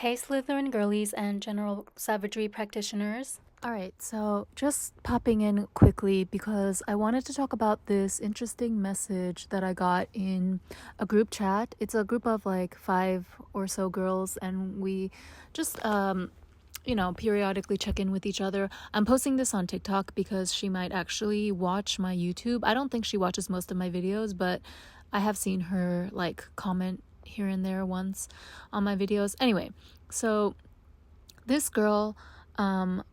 Hey Slytherin girlies and general savagery practitioners. Alright, so just popping in quickly because I wanted to talk about this interesting message that I got in a group chat. It's a group of like 5 or so girls, and we just, periodically check in with each other. I'm posting this on TikTok because she might actually watch my YouTube. I don't think she watches most of my videos, but I have seen her like comment here and there once on my videos. Anyway, so this girl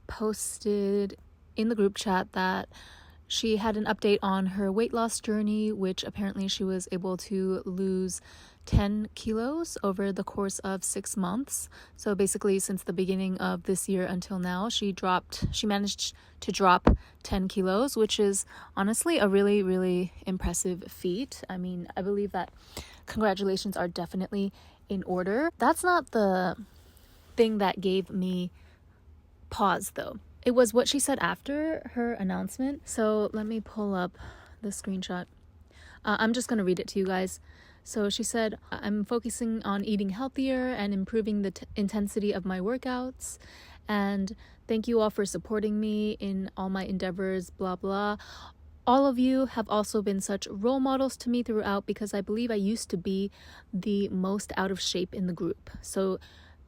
posted in the group chat that she had an update on her weight loss journey, which apparently she was able to lose 10 kilos over the course of 6 months. So basically, since the beginning of this year until now, she managed to drop 10 kilos, which is honestly a really, really impressive feat. I mean, I believe that congratulations are definitely in order. That's not the thing that gave me pause though. It was what she said after her announcement. So let me pull up the screenshot. I'm just going to read it to you guys. So she said, I'm focusing on eating healthier and improving the intensity of my workouts. And thank you all for supporting me in all my endeavors, blah, blah. All of you have also been such role models to me throughout because I believe I used to be the most out of shape in the group. So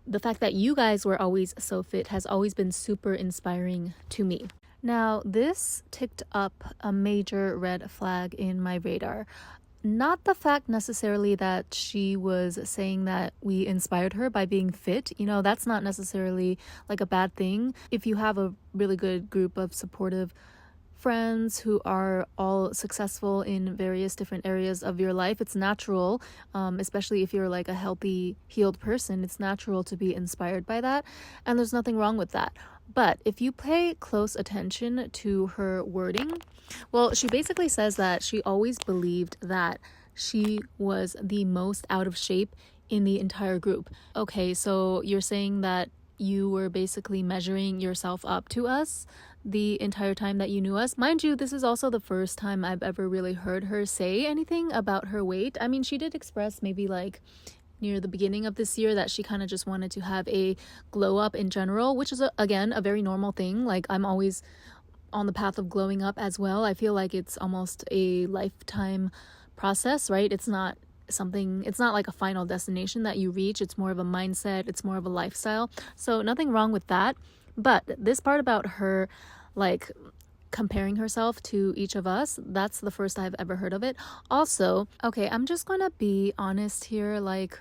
the fact that you guys were always so fit has always been super inspiring to me. Now, this ticked up a major red flag in my radar. Not the fact necessarily that she was saying that we inspired her by being fit. That's not necessarily like a bad thing. If you have a really good group of supportive friends who are all successful in various different areas of your life, it's natural, especially if you're like a healthy, healed person, it's natural to be inspired by that, and there's nothing wrong with that. But if you pay close attention to her wording, well, she basically says that she always believed that she was the most out of shape in the entire group. Okay, so you're saying that you were basically measuring yourself up to us the entire time that you knew us. Mind you, this is also the first time I've ever really heard her say anything about her weight. I mean, she did express maybe like near the beginning of this year that she kind of just wanted to have a glow up in general, which is again a very normal thing. Like, I'm always on the path of glowing up as well. I feel like it's almost a lifetime process, right? It's not like a final destination that you reach. It's more of a mindset, it's more of a lifestyle. So nothing wrong with that. But this part about her like comparing herself to each of us, that's the first I've ever heard of it. Also, okay, I'm just gonna be honest here. Like,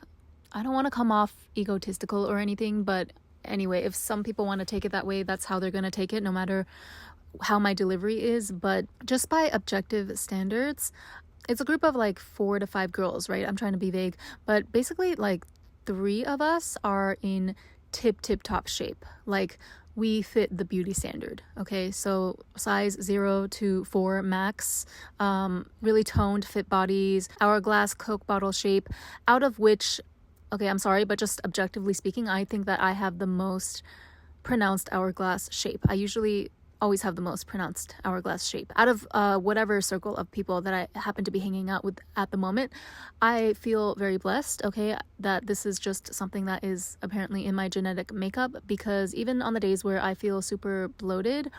I don't want to come off egotistical or anything, but anyway, if some people want to take it that way, that's how they're gonna take it, no matter how my delivery is. But just by objective standards, it's a group of like 4 to 5 girls, right? I'm trying to be vague, but basically like 3 of us are in tip top shape. Like, we fit the beauty standard. Okay, so size 0 to 4 max, really toned fit bodies, hourglass Coke bottle shape, out of which, okay, I'm sorry, but just objectively speaking, I think that I have the most pronounced hourglass shape. I usually always have the most pronounced hourglass shape out of whatever circle of people that I happen to be hanging out with at the moment. I feel very blessed, okay, that this is just something that is apparently in my genetic makeup, because even on the days where I feel super bloated,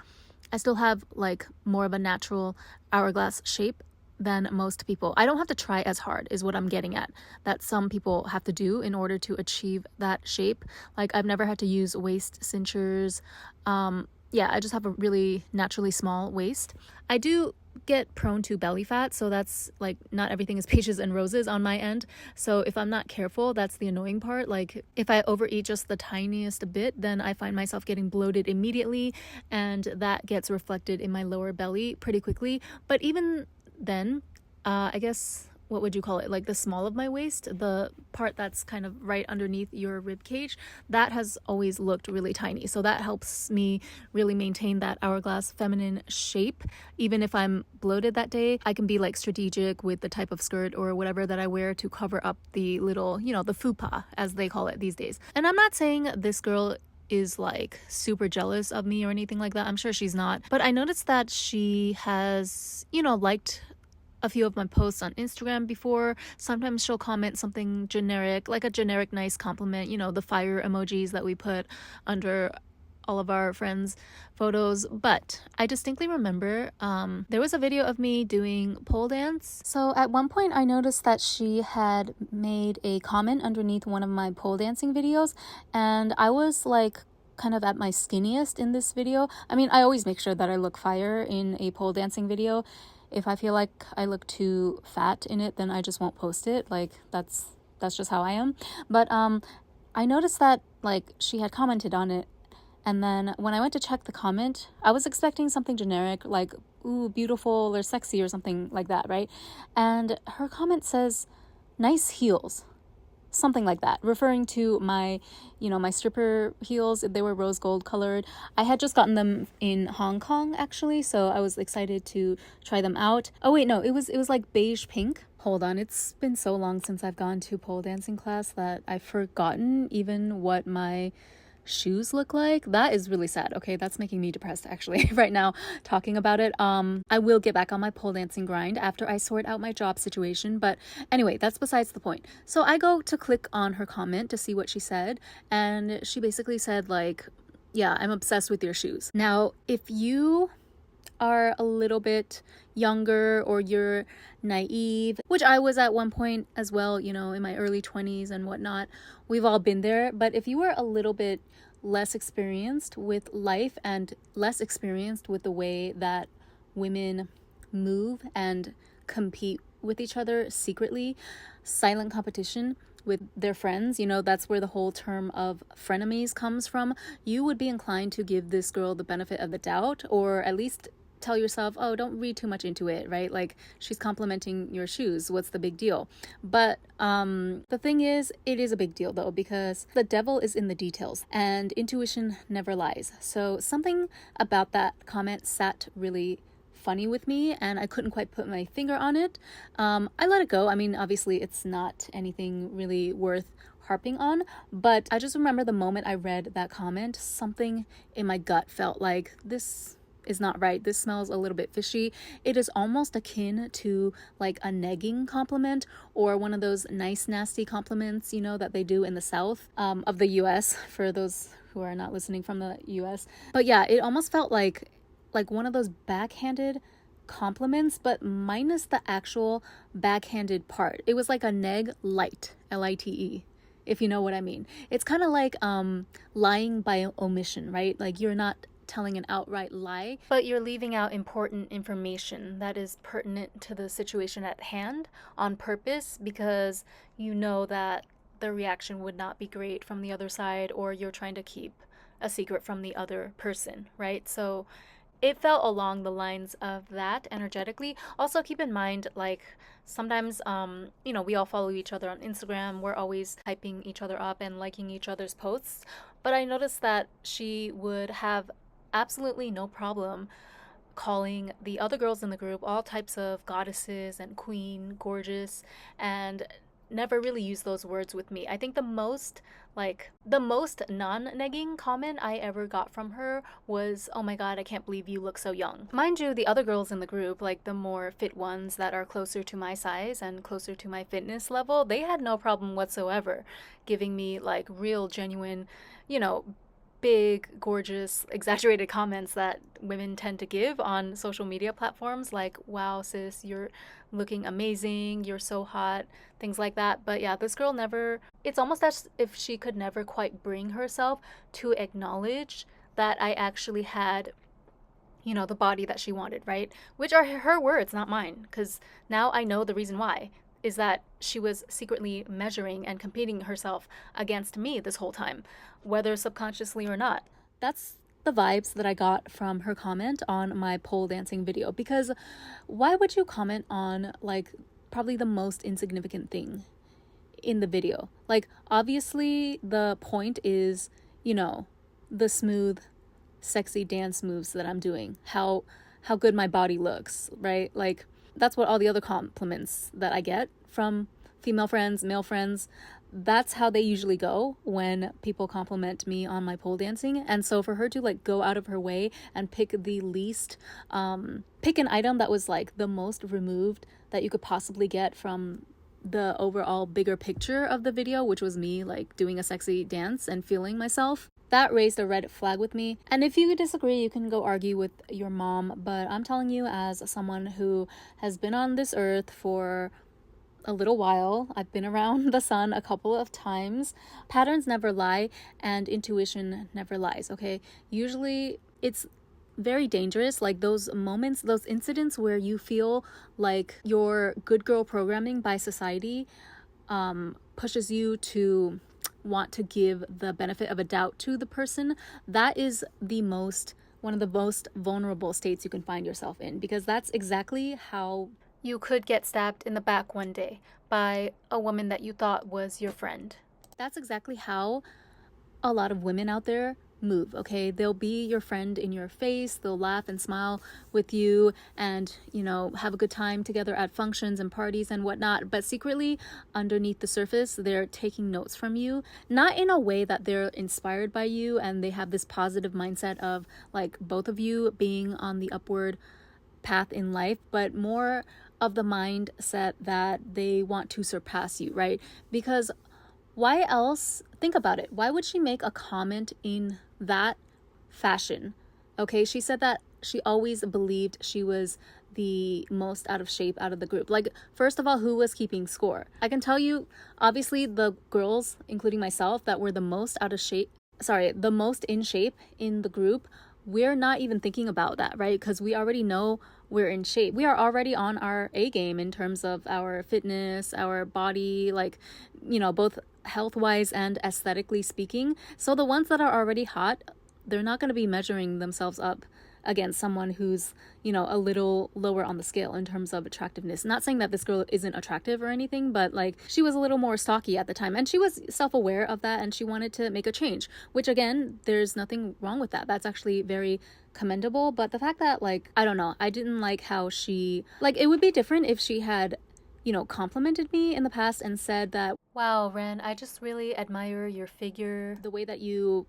I still have like more of a natural hourglass shape than most people. I don't have to try as hard is what I'm getting at, that some people have to do in order to achieve that shape. Like, I've never had to use waist cinchers. Yeah, I just have a really naturally small waist. I do get prone to belly fat, so that's like, not everything is peaches and roses on my end. So if I'm not careful, that's the annoying part. Like, if I overeat just the tiniest bit, then I find myself getting bloated immediately, and that gets reflected in my lower belly pretty quickly. But even then, I guess, what would you call it, like the small of my waist, the part that's kind of right underneath your rib cage, that has always looked really tiny. So that helps me really maintain that hourglass feminine shape. Even if I'm bloated that day, I can be like strategic with the type of skirt or whatever that I wear to cover up the little, the fupa, as they call it these days. And I'm not saying this girl is like super jealous of me or anything like that. I'm sure she's not. But I noticed that she has, liked a few of my posts on Instagram before. Sometimes she'll comment something generic, like a generic nice compliment, you know, the fire emojis that we put under all of our friends' photos. But I distinctly remember there was a video of me doing pole dance. So at one point I noticed that she had made a comment underneath one of my pole dancing videos, and I was like kind of at my skinniest in this video. I mean, I always make sure that I look fire in a pole dancing video. If I feel like I look too fat in it, then I just won't post it. Like that's just how I am. But I noticed that like she had commented on it, and then when I went to check the comment, I was expecting something generic like ooh, beautiful or sexy or something like that, right? And her comment says nice heels. Something like that, referring to my, you know, my stripper heels. They were rose gold colored. I had just gotten them in Hong Kong actually, so I was excited to try them out. Oh wait, no, it was like beige pink. Hold on, it's been so long since I've gone to pole dancing class that I've forgotten even what my shoes look like. That is really sad. Okay, that's making me depressed actually right now talking about it. I will get back on my pole dancing grind after I sort out my job situation, but anyway, that's besides the point. So I go to click on her comment to see what she said, and she basically said like, yeah, I'm obsessed with your shoes. Now, if you are a little bit younger or you're naive, which I was at one point as well, you know, in my early 20s and whatnot, we've all been there. But if you were a little bit less experienced with life and less experienced with the way that women move and compete with each other secretly, silent competition with their friends, you know, that's where the whole term of frenemies comes from, you would be inclined to give this girl the benefit of the doubt, or at least tell yourself, oh, don't read too much into it, right? Like, she's complimenting your shoes, what's the big deal? But the thing is, it is a big deal though, because the devil is in the details and intuition never lies. So something about that comment sat really funny with me, and I couldn't quite put my finger on it. I let it go. I mean, obviously it's not anything really worth harping on, but I just remember the moment I read that comment, something in my gut felt like, this is not right. This smells a little bit fishy. It is almost akin to like a negging compliment, or one of those nice nasty compliments, you know, that they do in the South of the US, for those who are not listening from the US. But yeah, it almost felt like one of those backhanded compliments, but minus the actual backhanded part. It was like a neg light, L-I-T-E, if you know what I mean. It's kind of like lying by omission, right? Like, you're not telling an outright lie, but you're leaving out important information that is pertinent to the situation at hand on purpose, because you know that the reaction would not be great from the other side, or you're trying to keep a secret from the other person, right? So it felt along the lines of that energetically. Also, keep in mind, like, sometimes, you know, we all follow each other on Instagram. We're always hyping each other up and liking each other's posts. But I noticed that she would have absolutely no problem calling the other girls in the group all types of goddesses and queen, gorgeous, and never really use those words with me. I think the most non-negging comment I ever got from her was, oh my god, I can't believe you look so young. Mind you, the other girls in the group, like the more fit ones that are closer to my size and closer to my fitness level, they had no problem whatsoever giving me like real, genuine, you know, big, gorgeous, exaggerated comments that women tend to give on social media platforms, like, wow, sis, you're looking amazing, you're so hot, things like that. But yeah, this girl never, it's almost as if she could never quite bring herself to acknowledge that I actually had, you know, the body that she wanted, right? Which are her words, not mine, because now I know the reason why is that she was secretly measuring and competing herself against me this whole time, whether subconsciously or not. That's the vibes that I got from her comment on my pole dancing video, because why would you comment on like probably the most insignificant thing in the video? Like, obviously the point is, you know, the smooth, sexy dance moves that I'm doing, how good my body looks, right? Like, that's what all the other compliments that I get from female friends, male friends, that's how they usually go when people compliment me on my pole dancing. And so for her to like go out of her way and pick the least pick an item that was like the most removed that you could possibly get from the overall bigger picture of the video, which was me like doing a sexy dance and feeling myself, that raised a red flag with me. And if you disagree, you can go argue with your mom, but I'm telling you, as someone who has been on this earth for a little while, I've been around the sun a couple of times, patterns never lie and intuition never lies, okay? Usually it's very dangerous, like those moments, those incidents where you feel like your good girl programming by society pushes you to want to give the benefit of a doubt to the person. That is one of the most vulnerable states you can find yourself in, because that's exactly how You could get stabbed in the back one day by a woman that you thought was your friend. that's exactly how a lot of women out there move, okay? They'll be your friend in your face, they'll laugh and smile with you and, you know, have a good time together at functions and parties and whatnot, but secretly underneath the surface, they're taking notes from you, not in a way that they're inspired by you and they have this positive mindset of like both of you being on the upward path in life, but more of the mindset that they want to surpass you, right? Because why else? Think about it. Why would she make a comment in that fashion? Okay, she said that she always believed she was the most out of shape out of the group. Like, first of all, who was keeping score? I can tell you, obviously, the girls, including myself, that were the most the most in shape in the group, we're not even thinking about that, right? Because we already know we're in shape. We are already on our A game in terms of our fitness, our body, like, you know, both health-wise and aesthetically speaking. So the ones that are already hot, they're not going to be measuring themselves up against someone who's, you know, a little lower on the scale in terms of attractiveness. Not saying that this girl isn't attractive or anything, but like she was a little more stocky at the time and she was self-aware of that and she wanted to make a change, which again, there's nothing wrong with that. That's actually very commendable. But the fact that, like, I don't know, I didn't like how she, like, it would be different if she had, you know, complimented me in the past and said that, Wow, Ren, I just really admire your figure. the way that you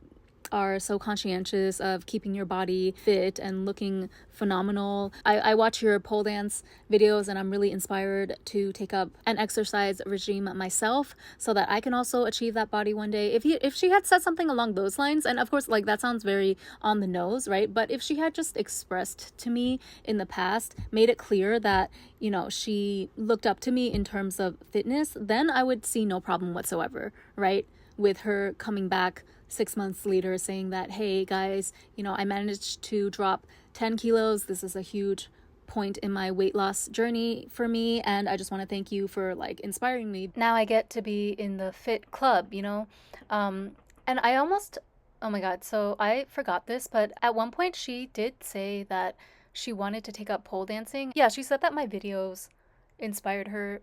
are so conscientious of keeping your body fit and looking phenomenal. I watch your pole dance videos and I'm really inspired to take up an exercise regime myself so that I can also achieve that body one day. If she had said something along those lines, and of course, like, that sounds very on the nose, right? But if she had just expressed to me in the past, made it clear that, you know, she looked up to me in terms of fitness, then I would see no problem whatsoever, right? With her coming back 6 months later saying that, hey guys, you know, I managed to drop 10 kilos. This is a huge point in my weight loss journey for me, and I just want to thank you for like inspiring me. Now I get to be in the fit club, you know? And I almost, oh my God, so I forgot this, but at one point she did say that she wanted to take up pole dancing. Yeah, she said that my videos inspired her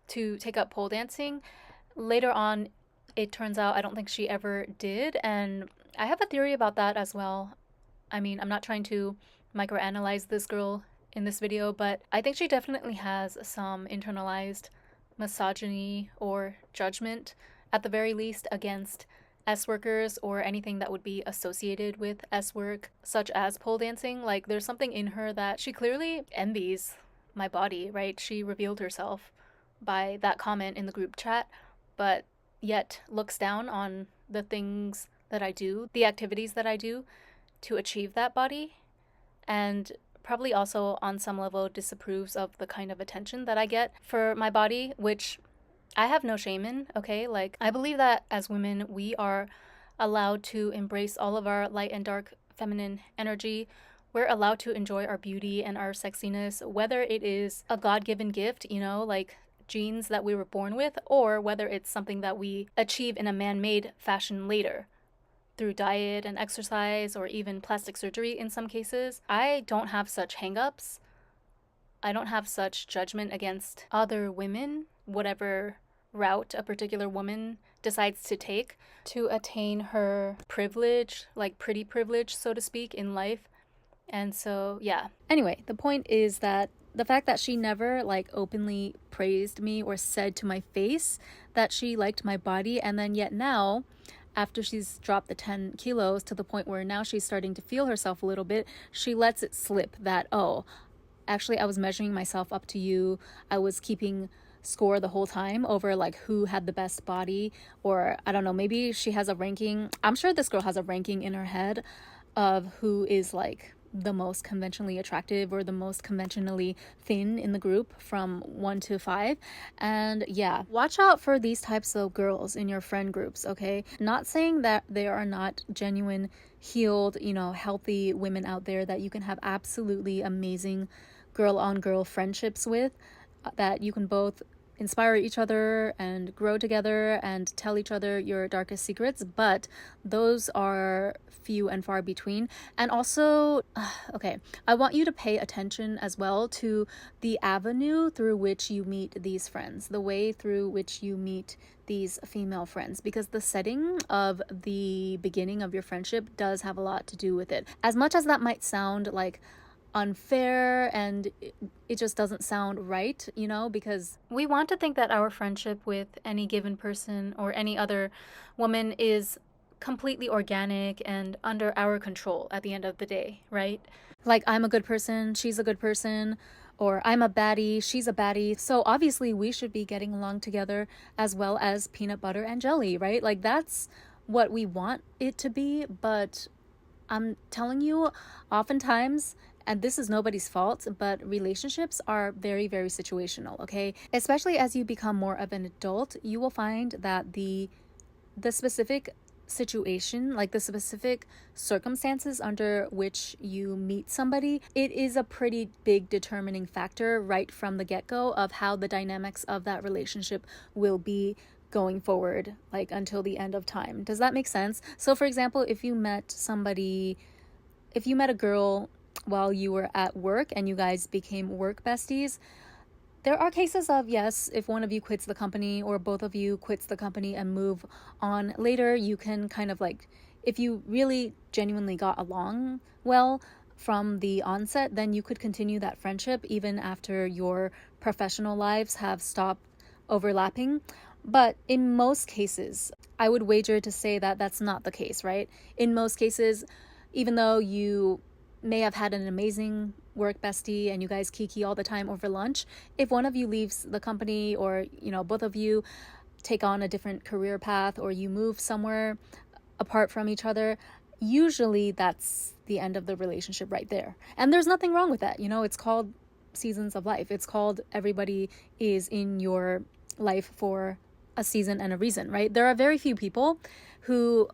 to take up pole dancing. Later on, it turns out I don't think she ever did, and I have a theory about that as well. I mean, I'm not trying to microanalyze this girl in this video, but I think she definitely has some internalized misogyny or judgment, at the very least, against S workers or anything that would be associated with S work, such as pole dancing. Like, there's something in her that she clearly envies my body, right? She revealed herself by that comment in the group chat, but yet looks down on the things that I do, the activities that I do to achieve that body, and probably also on some level disapproves of the kind of attention that I get for my body, which I have no shame in, okay? Like, I believe that as women, we are allowed to embrace all of our light and dark feminine energy. We're allowed to enjoy our beauty and our sexiness, whether it is a God-given gift, you know, like genes that we were born with, or whether it's something that we achieve in a man-made fashion later through diet and exercise or even plastic surgery in some cases. I don't have such hangups. I don't have such judgment against other women, whatever route a particular woman decides to take to attain her privilege, like pretty privilege, so to speak, in life. And so, yeah. Anyway, the point is that the fact that she never like openly praised me or said to my face that she liked my body, and then yet now, after she's dropped the 10 kilos to the point where now she's starting to feel herself a little bit, she lets it slip that, oh, actually I was measuring myself up to you. I was keeping score the whole time over like who had the best body, or I don't know, maybe she has a ranking. I'm sure this girl has a ranking in her head of who is like the most conventionally attractive or the most conventionally thin in the group from 1 to 5. And yeah, watch out for these types of girls in your friend groups, okay? Not saying that there are not genuine, healed, healthy women out there that you can have absolutely amazing girl on girl friendships with, that you can both inspire each other and grow together and tell each other your darkest secrets, but those are few and far between. And also, okay, I want you to pay attention as well to the avenue through which you meet these friends, the way through which you meet these female friends, because the setting of the beginning of your friendship does have a lot to do with it. As much as that might sound like unfair and it just doesn't sound right, because we want to think that our friendship with any given person or any other woman is completely organic and under our control at the end of the day, right? Like, I'm a good person, she's a good person, or I'm a baddie, she's a baddie, so obviously we should be getting along together as well as peanut butter and jelly, right? Like, that's what we want it to be. But I'm telling you, oftentimes, and this is nobody's fault, but relationships are very, very situational, okay? Especially as you become more of an adult, you will find that the specific situation, like the specific circumstances under which you meet somebody, it is a pretty big determining factor right from the get-go of how the dynamics of that relationship will be going forward, like until the end of time. Does that make sense? So for example, if you met a girl while you were at work and you guys became work besties, there are cases of, yes, if one of you quits the company or both of you quits the company and move on later, you can kind of like, if you really genuinely got along well from the onset, then you could continue that friendship even after your professional lives have stopped overlapping. But in most cases, I would wager to say that that's not the case, right? In most cases, even though you may have had an amazing work bestie and you guys kiki all the time over lunch, if one of you leaves the company or, both of you take on a different career path or you move somewhere apart from each other, usually that's the end of the relationship right there. And there's nothing wrong with that. It's called seasons of life. It's called everybody is in your life for a season and a reason, right? There are very few people who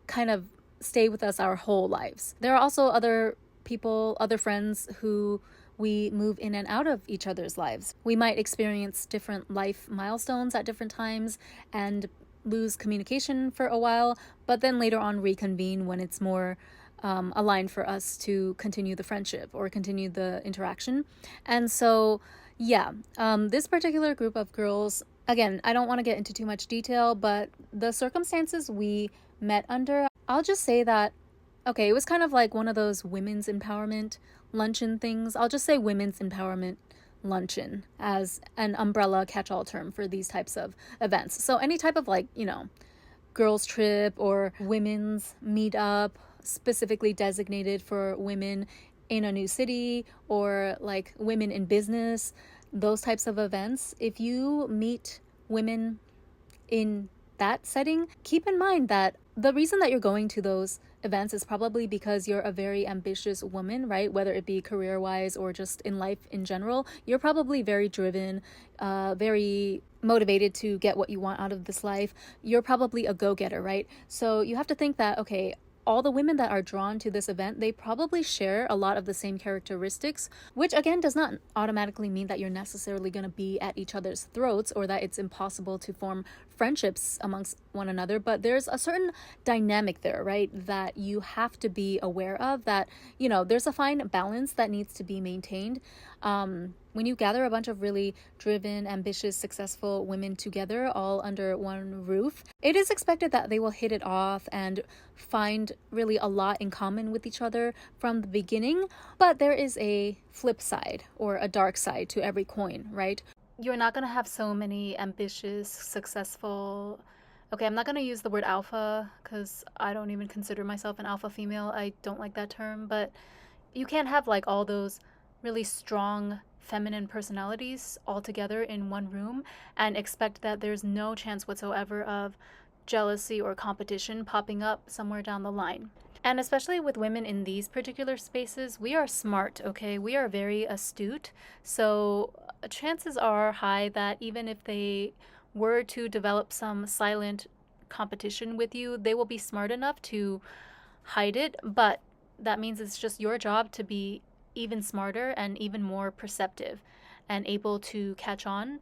kind of stay with us our whole lives. There are also other people, other friends who we move in and out of each other's lives. We might experience different life milestones at different times and lose communication for a while, but then later on reconvene when it's more aligned for us to continue the friendship or continue the interaction. And so, yeah, this particular group of girls, again, I don't want to get into too much detail, but the circumstances we met under, I'll just say that, okay, it was kind of like one of those women's empowerment luncheon things. I'll just say women's empowerment luncheon as an umbrella catch-all term for these types of events. So any type of like, girls trip or women's meetup specifically designated for women in a new city, or like women in business, those types of events. If you meet women in that setting, keep in mind that the reason that you're going to those events is probably because you're a very ambitious woman, right? Whether it be career-wise or just in life in general, you're probably very driven, very motivated to get what you want out of this life. You're probably a go-getter, right? So you have to think that, okay, all the women that are drawn to this event, they probably share a lot of the same characteristics, which again does not automatically mean that you're necessarily going to be at each other's throats or that it's impossible to form friendships amongst one another. But there's a certain dynamic there, right, that you have to be aware of, that, there's a fine balance that needs to be maintained. When you gather a bunch of really driven, ambitious, successful women together all under one roof, it is expected that they will hit it off and find really a lot in common with each other from the beginning. But there is a flip side or a dark side to every coin, right? you're not going to have so many ambitious, successful. Okay, I'm not going to use the word alpha because I don't even consider myself an alpha female. I don't like that term, but you can't have like all those really strong feminine personalities all together in one room and expect that there's no chance whatsoever of jealousy or competition popping up somewhere down the line. And especially with women in these particular spaces, we are smart, okay? We are very astute. So chances are high that even if they were to develop some silent competition with you, they will be smart enough to hide it. But that means it's just your job to be even smarter and even more perceptive and able to catch on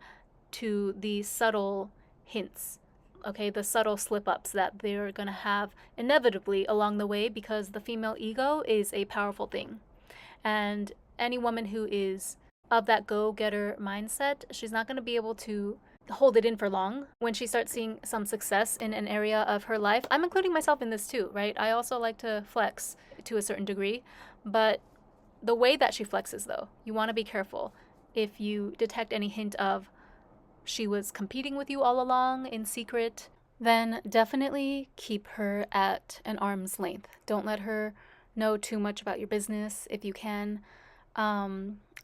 to the subtle hints, okay, the subtle slip ups that they're going to have inevitably along the way, because the female ego is a powerful thing. And any woman who is of that go getter mindset, she's not going to be able to hold it in for long when she starts seeing some success in an area of her life. I'm including myself in this too, right? I also like to flex to a certain degree, but the way that she flexes, though, you want to be careful. If you detect any hint of she was competing with you all along in secret, then definitely keep her at an arm's length. Don't let her know too much about your business if you can.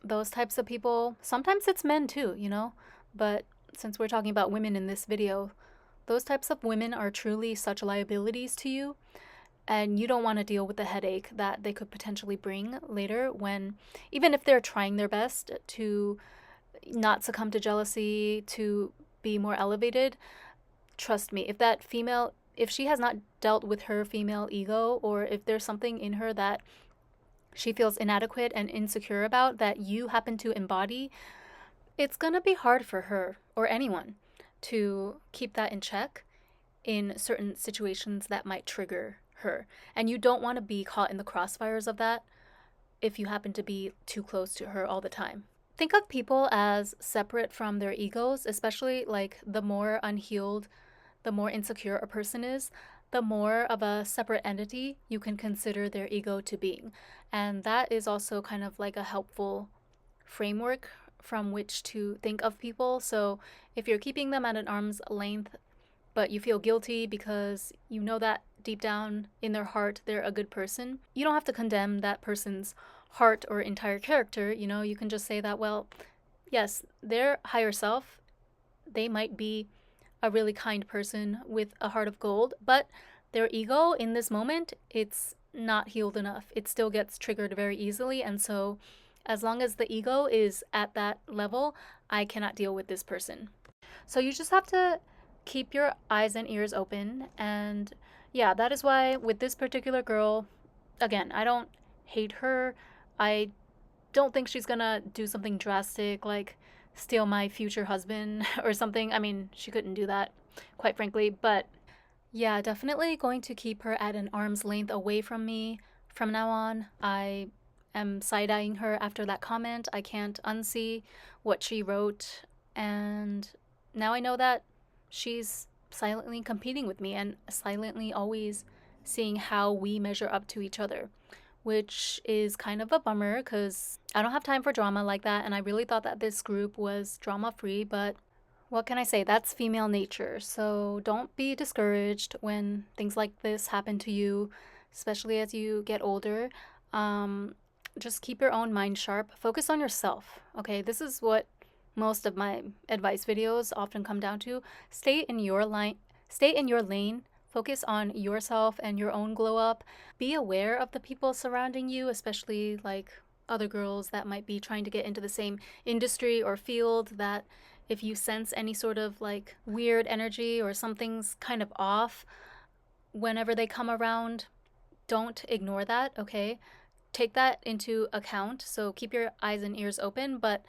Those types of people, sometimes it's men too, you know, but since we're talking about women in this video, those types of women are truly such liabilities to you, and you don't want to deal with the headache that they could potentially bring later when, even if they're trying their best to not succumb to jealousy, to be more elevated, trust me, if that female, if she has not dealt with her female ego, or if there's something in her that she feels inadequate and insecure about that you happen to embody, it's gonna be hard for her or anyone to keep that in check in certain situations that might trigger her. And you don't want to be caught in the crossfires of that if you happen to be too close to her all the time. Think of people as separate from their egos, especially like the more unhealed, the more insecure a person is, the more of a separate entity you can consider their ego to being. And that is also kind of like a helpful framework from which to think of people. So if you're keeping them at an arm's length, but you feel guilty because you know that deep down in their heart they're a good person, you don't have to condemn that person's heart or entire character. You know, you can just say that, well, yes, their higher self, they might be a really kind person with a heart of gold, but their ego in this moment, it's not healed enough. It still gets triggered very easily. And so, as long as the ego is at that level, I cannot deal with this person. So, you just have to keep your eyes and ears open. And yeah, that is why with this particular girl, again, I don't hate her. I don't think she's gonna do something drastic like steal my future husband or something. I mean, she couldn't do that, quite frankly. But yeah, definitely going to keep her at an arm's length away from me from now on. I am side eyeing her after that comment. I can't unsee what she wrote. And now I know that she's silently competing with me and silently always seeing how we measure up to each other, which is kind of a bummer because I don't have time for drama like that. And I really thought that this group was drama free, but what can I say? That's female nature. So don't be discouraged when things like this happen to you, especially as you get older. Just keep your own mind sharp. Focus on yourself. Okay, this is what most of my advice videos often come down to. Stay in your line, stay in your lane. Focus on yourself and your own glow up. Be aware of the people surrounding you, especially like other girls that might be trying to get into the same industry or field, that if you sense any sort of like weird energy or something's kind of off whenever they come around, don't ignore that, okay? Take that into account. So keep your eyes and ears open, but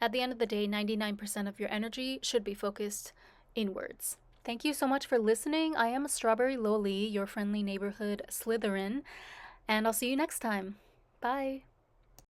at the end of the day, 99% of your energy should be focused inwards. Thank you so much for listening. I am Strawberry Loli, your friendly neighborhood Slytherin, and I'll see you next time. Bye.